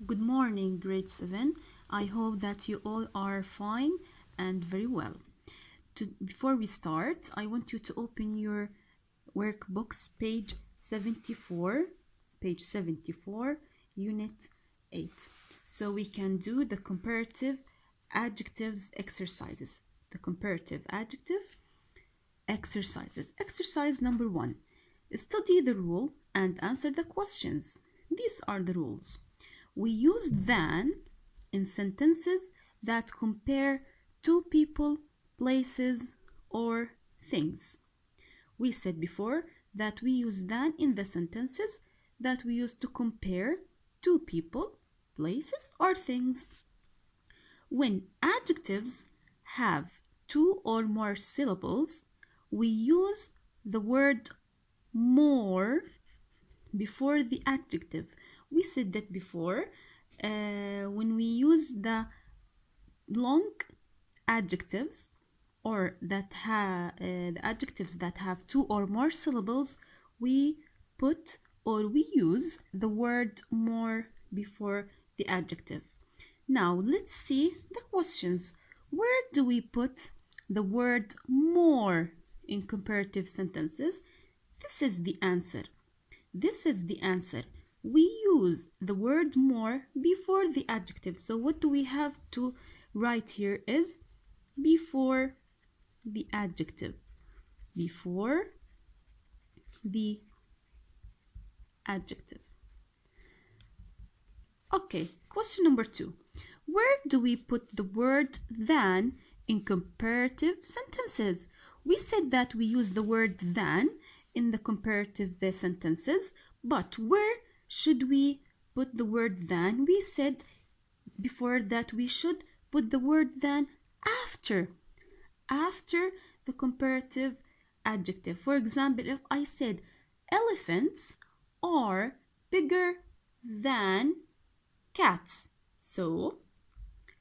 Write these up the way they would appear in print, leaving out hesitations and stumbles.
Good morning, grade 7. I hope that you all are fine and very well. Before we start, I want you to open your workbooks, page 74, unit 8. So we can do the comparative adjectives exercises. The comparative adjective exercises. Exercise number 1. Study the rule and answer the questions. These are the rules. We use than in sentences that compare two people, places, or things. We said before that we use than in the sentences that we use to compare two people, places, or things. When adjectives have two or more syllables, we use the word more before the adjective. We said that before. When we use the long adjectives or the adjectives that have two or more syllables, we put or we use the word more before the adjective. Now let's see the questions. Where do we put the word more in comparative sentences? This is the answer. This is the answer. We use the word more before the adjective. So what do we have to write here is before the adjective. Before the adjective. Okay, question number 2. Where do we put the word than in comparative sentences? We said that we use the word than in the comparative sentences, but where should we put the word than? We said before that we should put the word than after the comparative adjective. For example, if I said elephants are bigger than cats, so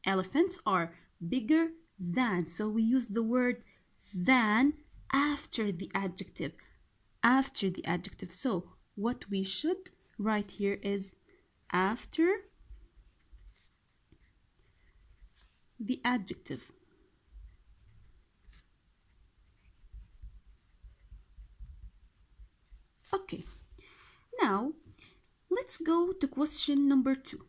elephants are bigger than, so we use the word than after the adjective. So what we should write here is after the adjective. Okay, now let's go to question number 2.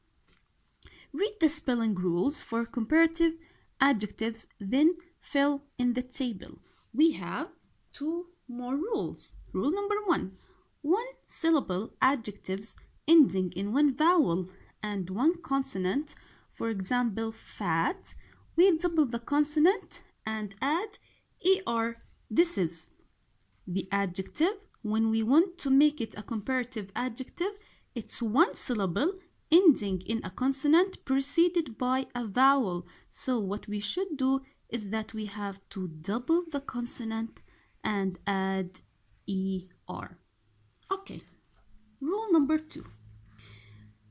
Read the spelling rules for comparative adjectives, then fill in the table. We have 2 more rules. Rule number 1. 1 syllable adjectives ending in 1 vowel and 1 consonant. For example, fat, we double the consonant and add er. This is the adjective. When we want to make it a comparative adjective, it's 1 syllable ending in a consonant preceded by a vowel. So what we should do is that we have to double the consonant and add er. Okay, rule number 2.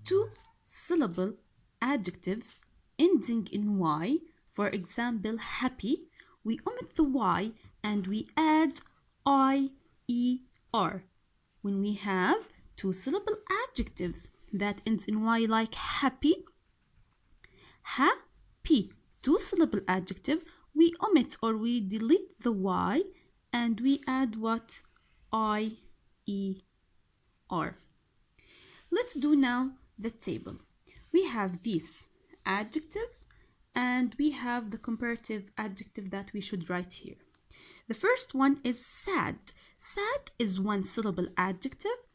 2 syllable adjectives ending in y. For example, happy, we omit the y and we add ier. When we have 2 syllable adjectives that ends in y, like happy, 2 syllable adjective, we omit or we delete the y and we add what? ier. Let's do now the table. We have these adjectives and we have the comparative adjective that we should write here. The first one is sad. Sad is 1 syllable adjective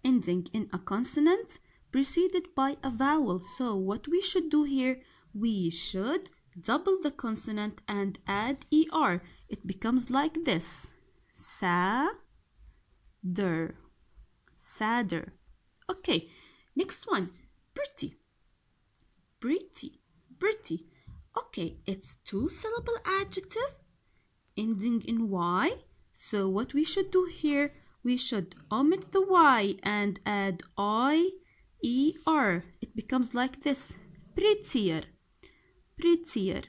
ending in a consonant preceded by a vowel. So what we should do here, we should double the consonant and add er. It becomes like this. Sadder. Sadder. Okay, next one. Pretty. Pretty. Pretty. Okay, it's 2 syllable adjective ending in y. So what we should do here, we should omit the y and add ier. It becomes like this. Prettier. Prettier.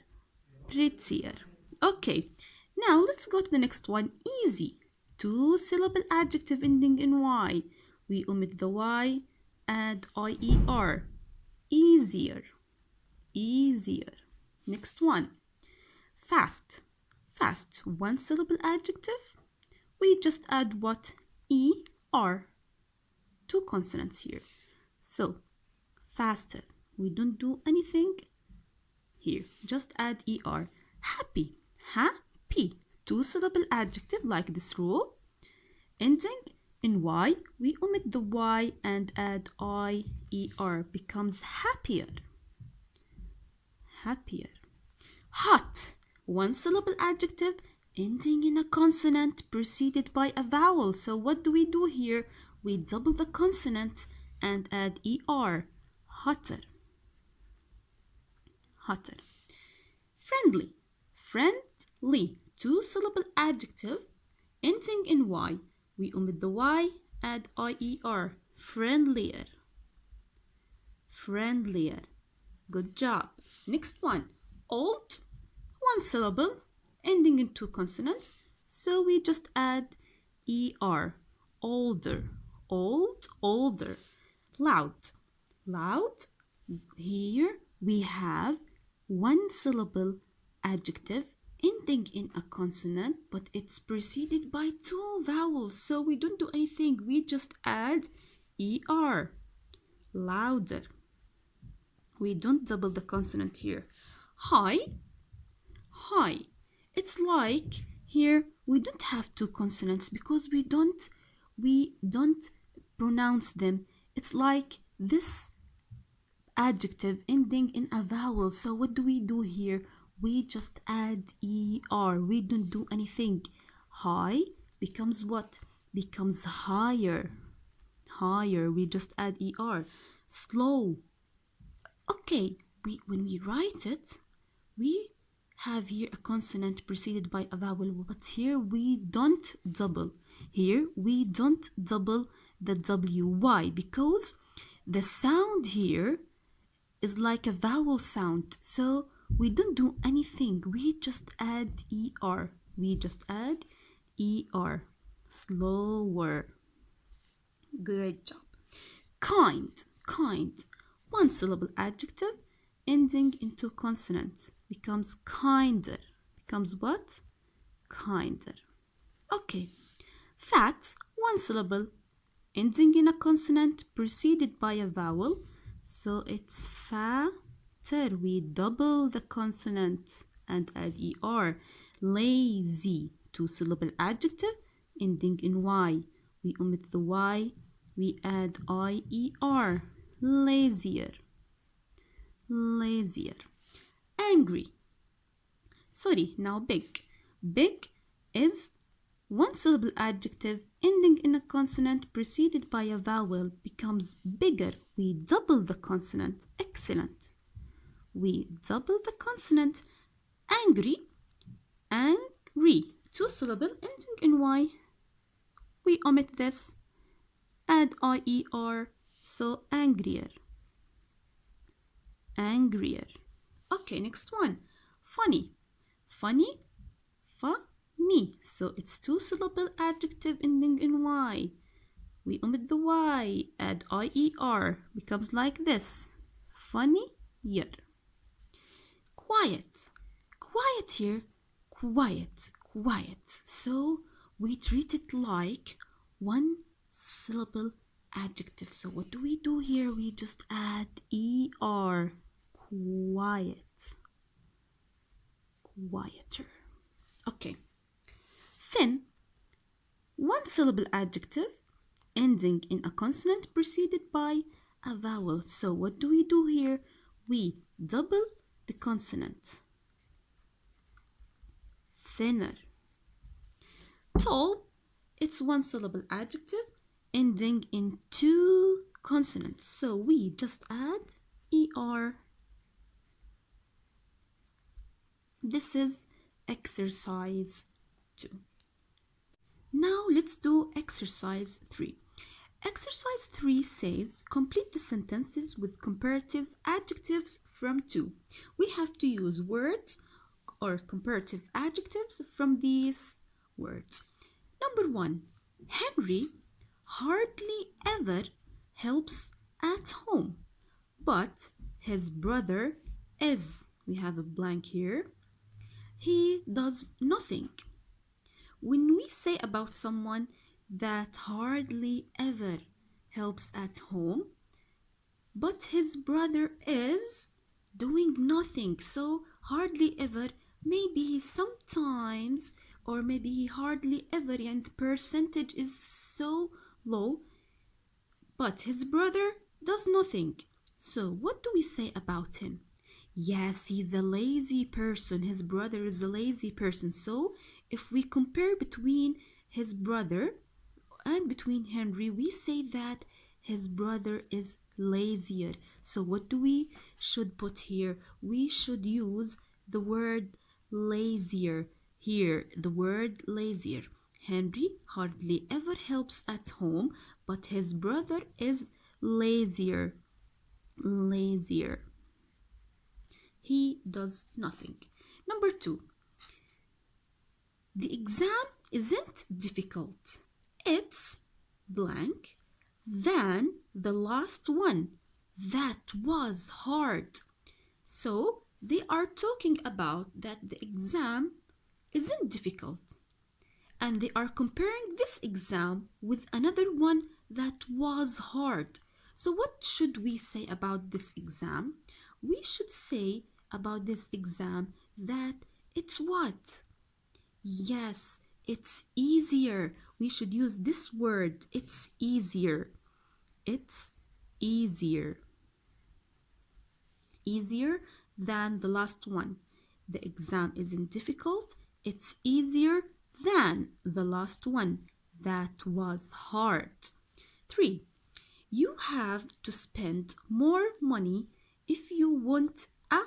Prettier. Okay, now let's go to the next one. Easy. 2 syllable adjective ending in y. We omit the y, add ier. easier, easier. Next one, fast, fast, one syllable adjective. We just add what? ER, two consonants here. So, faster, we don't do anything here, just add ER. Happy, happy, two syllable adjective like this rule. Ending in Y, we omit the Y and add IER, becomes happier, happier. Hot, one syllable adjective ending in a consonant preceded by a vowel. So what do we do here? We double the consonant and add ER, hotter, hotter. Friendly, friendly, two syllable adjective ending in Y. We omit the Y, add IER, friendlier, friendlier. Good job. Next one, old, one syllable ending in two consonants. So we just add ER, older, old, older. Loud, loud. Here we have one syllable adjective ending in a consonant, but it's preceded by two vowels. So we don't do anything. We just add ER, louder. We don't double the consonant here. High, high. It's like here we don't have two consonants because we don't pronounce them. It's like this adjective ending in a vowel. So what do we do here? We just add ER. We don't do anything. High becomes what? Becomes higher. Higher. We just add ER. Slow. Okay, when we write it, we have here a consonant preceded by a vowel, but here we don't double. Here we don't double the W. Why? Because the sound here is like a vowel sound. So we don't do anything. We just add ER. We just add ER. Slower. Great job. Kind, kind. One syllable adjective ending in two consonants becomes kinder. Becomes what? Kinder. Okay. Fat, one syllable ending in a consonant preceded by a vowel. So it's fatter. We double the consonant and add ER. Lazy, two syllable adjective ending in Y. We omit the Y. We add IER. Lazier, lazier. Angry. Sorry, now big. Big is one syllable adjective ending in a consonant preceded by a vowel, becomes bigger. We double the consonant. Excellent. We double the consonant. Angry, angry. Two syllable ending in Y. We omit this. Add IER. So angrier, angrier. Okay, next one. Funny, funny, funny. So it's two syllable adjective ending in Y. We omit the Y, add IER, becomes like this. Funnier. Quiet, quiet here, quiet, quiet. So we treat it like one syllable adjective. So what do we do here? We just add ER. Quiet. Quieter. Okay. Thin. One syllable adjective ending in a consonant preceded by a vowel. So what do we do here? We double the consonant. Thinner. Tall. It's one syllable adjective ending in two consonants. So we just add ER. This is exercise 2. Now let's do exercise 3. Exercise 3 says complete the sentences with comparative adjectives from 2. We have to use words or comparative adjectives from these words. Number 1, Henry hardly ever helps at home, but his brother is, we have a blank here, he does nothing. When we say about someone that hardly ever helps at home, but his brother is doing nothing, so hardly ever, maybe he sometimes, or maybe he hardly ever, and the percentage is so low, but his brother does nothing. So what do we say about him? Yes, he's a lazy person. His brother is a lazy person. So if we compare between his brother and between Henry, we say that his brother is lazier. So what do we should put here? We should use the word lazier here, the word lazier. Henry hardly ever helps at home, but his brother is lazier. Lazier. He does nothing. Number 2. The exam isn't difficult. It's blank than the last one. That was hard. So they are talking about that the exam isn't difficult. And they are comparing this exam with another one that was hard. So what should we say about this exam? We should say about this exam that it's what? Yes, it's easier. We should use this word. It's easier. It's easier. Easier than the last one. The exam isn't difficult. It's easier than the last one. That was hard. 3. You have to spend more money if you want a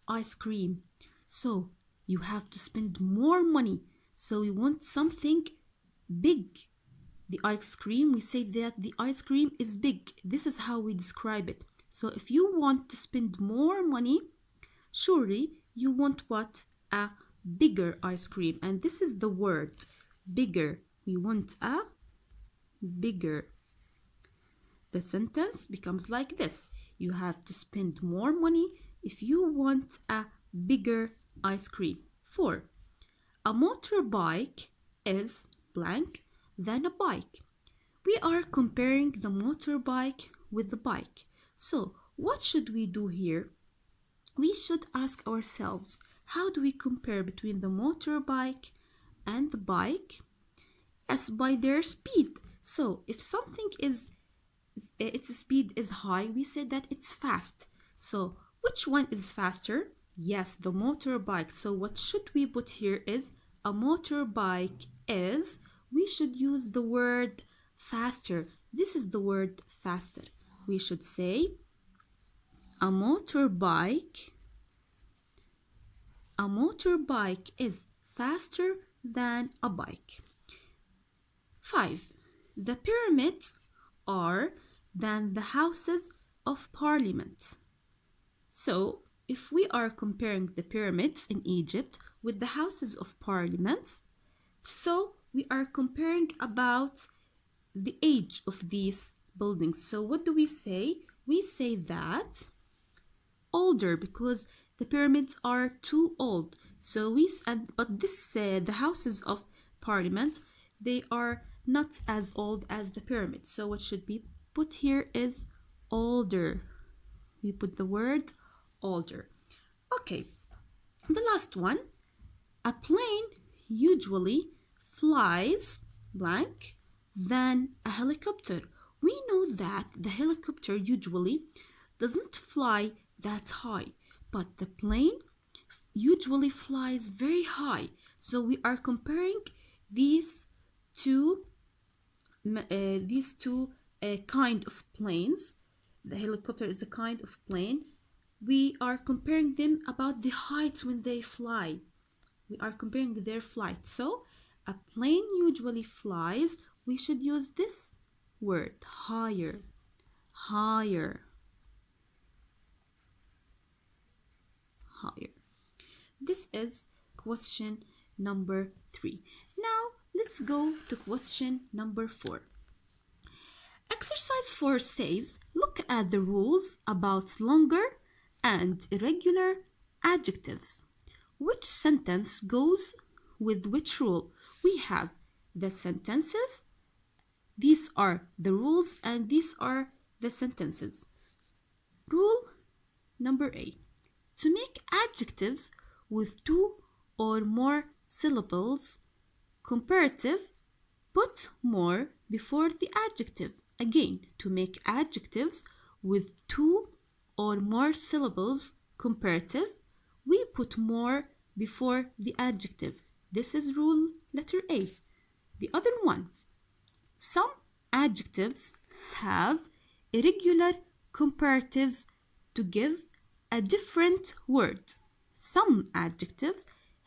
ice cream. So you have to spend more money. So we want something big. The ice cream, we say that the ice cream is big. This is how we describe it. So if you want to spend more money, surely you want what? A bigger ice cream. And this is the word, bigger. We want a bigger. The sentence becomes like this. You have to spend more money if you want a bigger ice cream. 4. A motorbike is blank than a bike. We are comparing the motorbike with the bike. So what should we do here? We should ask ourselves, how do we compare between the motorbike and the bike? Yes, by their speed. So if something is, its speed is high, we say that it's fast. So which one is faster? Yes, the motorbike. So what should we put here is a motorbike is, we should use the word faster. This is the word faster. We should say a motorbike is faster than a bike. 5. The pyramids are than the houses of parliament. So if we are comparing the pyramids in Egypt with the houses of parliament, so we are comparing about the age of these buildings. So what do we say? We say that older, because the pyramids are too old. So but the houses of parliament, they are not as old as the pyramids. So what should be put here is older. We put the word older. Okay, the last one. A plane usually flies blank than a helicopter. We know that the helicopter usually doesn't fly that high, but the plane usually flies very high. So we are comparing these two kind of planes. The helicopter is a kind of plane. We are comparing them about the height when they fly. We are comparing their flight. So a plane usually flies. We should use this word, higher. Higher. Higher. This is question number 3. Now let's go to question number 4. Exercise 4 says, look at the rules about longer and irregular adjectives. Which sentence goes with which rule? We have the sentences, these are the rules, and these are the sentences. Rule number A. To make adjectives with 2 or more syllables, comparative, put more before the adjective. Again, to make adjectives with 2 or more syllables, comparative, we put more before the adjective. This is rule letter A. The other one, some adjectives have irregular comparatives to give a different word. Some adjectives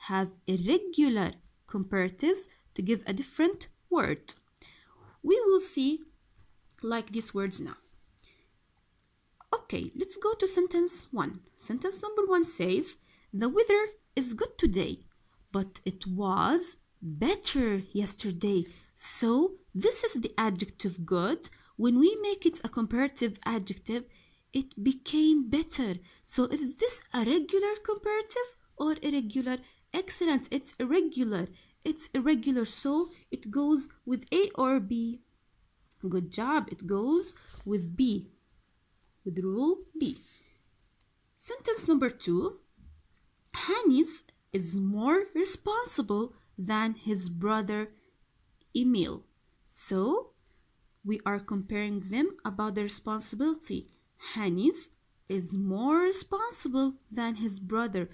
have irregular comparatives to give a different word. We will see like these words now. Okay, let's go to sentence 1. Sentence number 1 says, the weather is good today, but it was better yesterday. So this is the adjective good. When we make it a comparative adjective, it became better. So is this a regular comparative or irregular? Excellent, it's irregular. It's irregular, so it goes with A or B. Good job, it goes with B, with rule B. Sentence number 2, Hannes is more responsible than his brother Emil. So we are comparing them about the responsibility. Hannes is more responsible than his brother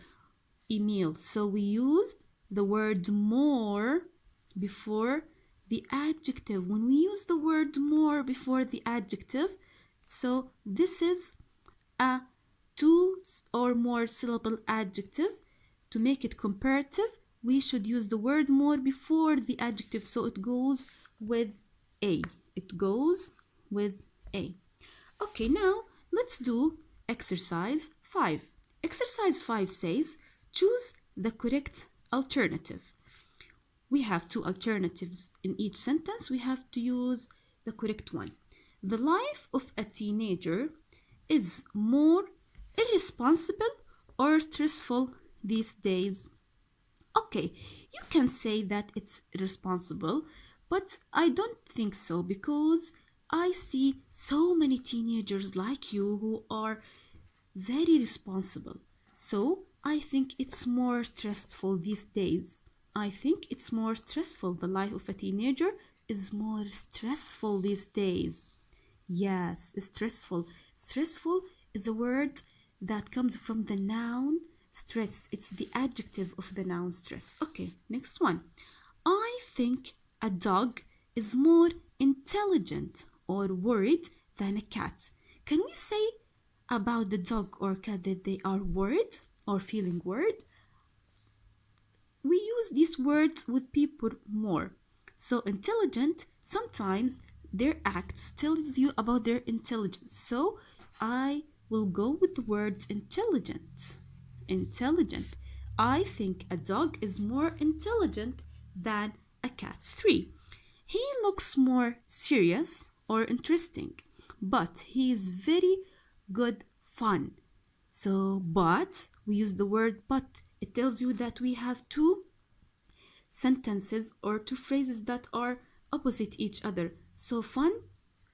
Emil. So we used the word more before the adjective. When we use the word more before the adjective, so this is a 2 or more syllable adjective. To make it comparative, we should use the word more before the adjective, so it goes with A. It goes with A. Okay, now let's do exercise 5. Exercise 5 says, choose the correct alternative. We have 2 alternatives in each sentence. We have to use the correct one. The life of a teenager is more irresponsible or stressful these days. Okay, you can say that it's irresponsible, but I don't think so, because I see so many teenagers like you who are very responsible. So I think it's more stressful these days. I think it's more stressful. The life of a teenager is more stressful these days. Yes, stressful. Stressful is a word that comes from the noun stress. It's the adjective of the noun stress. Okay, next one. I think a dog is more intelligent or worried than a cat. Can we say about the dog or cat that they are worried or feeling worried? We use these words with people more. So intelligent, sometimes their acts tells you about their intelligence. So I will go with the word intelligent. Intelligent. I think a dog is more intelligent than a cat. 3. He looks more serious or interesting, but he is very good fun. So but, we use the word but. It tells you that we have 2 sentences or 2 phrases that are opposite each other. So fun,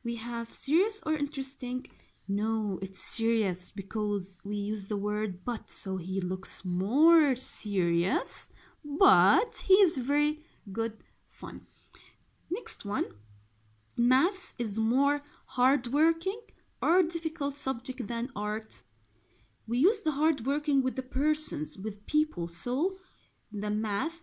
we have serious or interesting. No, it's serious because we use the word but. So he looks more serious, but he is very good fun. Next one, maths is more hardworking or difficult subject than art. We use the hardworking with the persons, with people. So the math,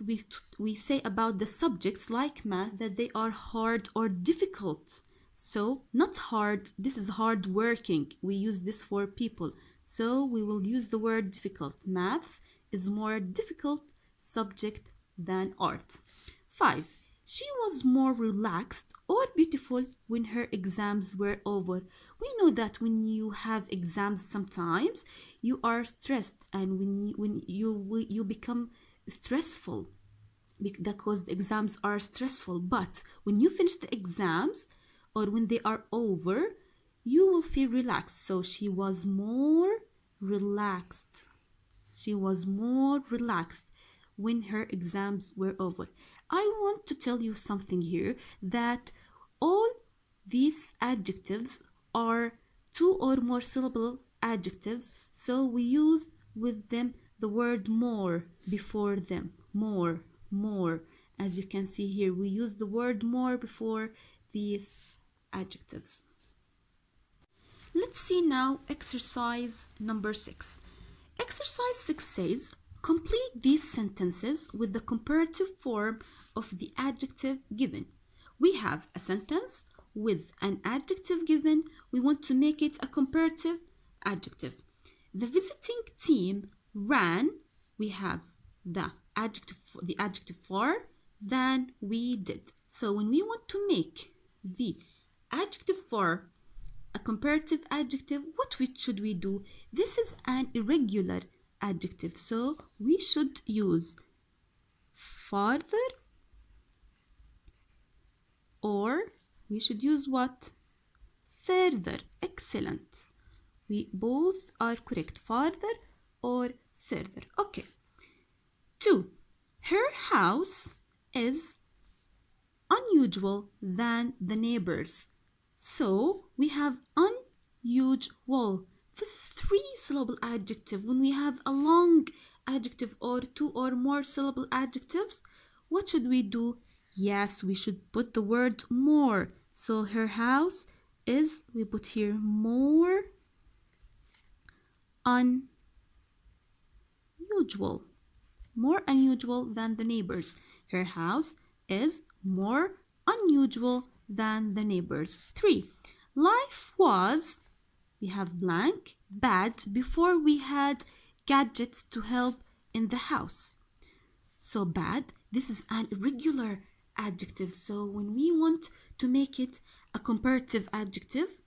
we say about the subjects like math that they are hard or difficult. So not hard, this is hardworking. We use this for people. So we will use the word difficult. Maths is more difficult subject than art. 5. She was more relaxed or beautiful when her exams were over. We know that when you have exams, sometimes you are stressed, and when you become stressful because the exams are stressful. But when you finish the exams or when they are over, you will feel relaxed. So she was more relaxed. She was more relaxed when her exams were over. I want to tell you something here, that all these adjectives are two or more syllable adjectives, so we use with them the word more before them. More, more. As you can see here, we use the word more before these adjectives. Let's see now exercise number 6. Exercise 6 says, complete these sentences with the comparative form of the adjective given. We have a sentence with an adjective given. We want to make it a comparative adjective. The visiting team ran. We have the adjective for than we did. So when we want to make the adjective for a comparative adjective, what should we do? This is an irregular adjective, so we should use farther, or we should use what? Further. Excellent. We both are correct. Farther or further. Okay. 2. Her house is unusual than the neighbors. So we have unusual. This is 3-syllable adjective. When we have a long adjective or 2 or more syllable adjectives, what should we do? Yes, we should put the word more. So her house is, we put here more unusual. More unusual than the neighbors. Her house is more unusual than the neighbors. 3. Life was, we have blank, bad before we had gadgets to help in the house. So bad, this is an irregular adjective. So when we want to make it a comparative adjective,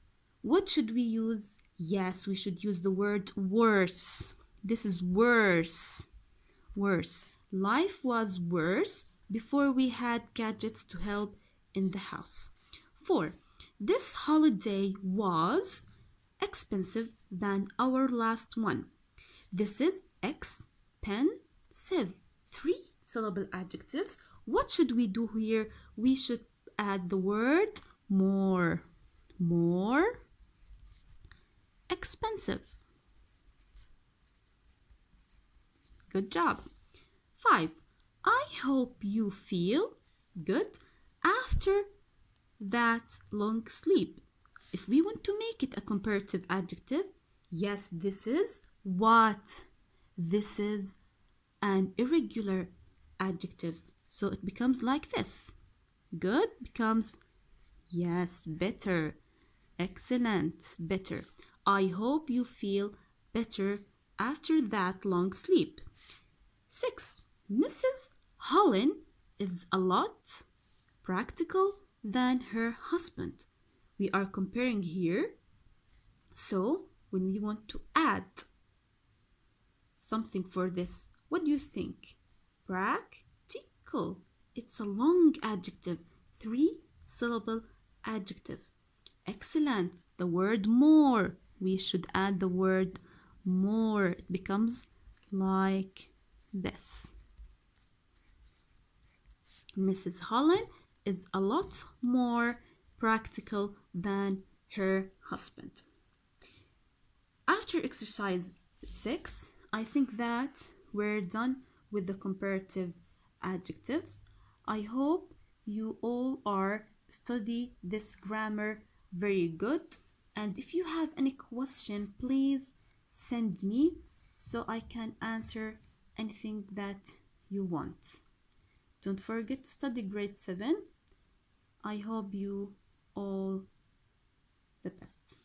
what should we use? Yes, we should use the word worse. This is worse. Worse. Life was worse before we had gadgets to help in the house. 4. This holiday was expensive than our last one. This is expensive. 3-syllable adjectives. What should we do here? We should add the word more. More expensive. Good job. 5. I hope you feel good after that long sleep. If we want to make it a comparative adjective, yes, this is what? This is an irregular adjective. So it becomes like this. Good becomes, yes, better. Excellent, better. I hope you feel better after that long sleep. 6. Mrs. Holland is a lot practical than her husband. We are comparing here. So when we want to add something for this, what do you think? Practical. It's a long adjective, 3-syllable adjective. Excellent. The word more. We should add the word more. It becomes like this. Mrs. Holland is a lot more practical than her husband. After exercise 6, I think that we're done with the comparative adjectives. I hope you all are study this grammar very good, and if you have any question, please send me so I can answer anything that you want. Don't forget to study grade 7. I hope you all the best.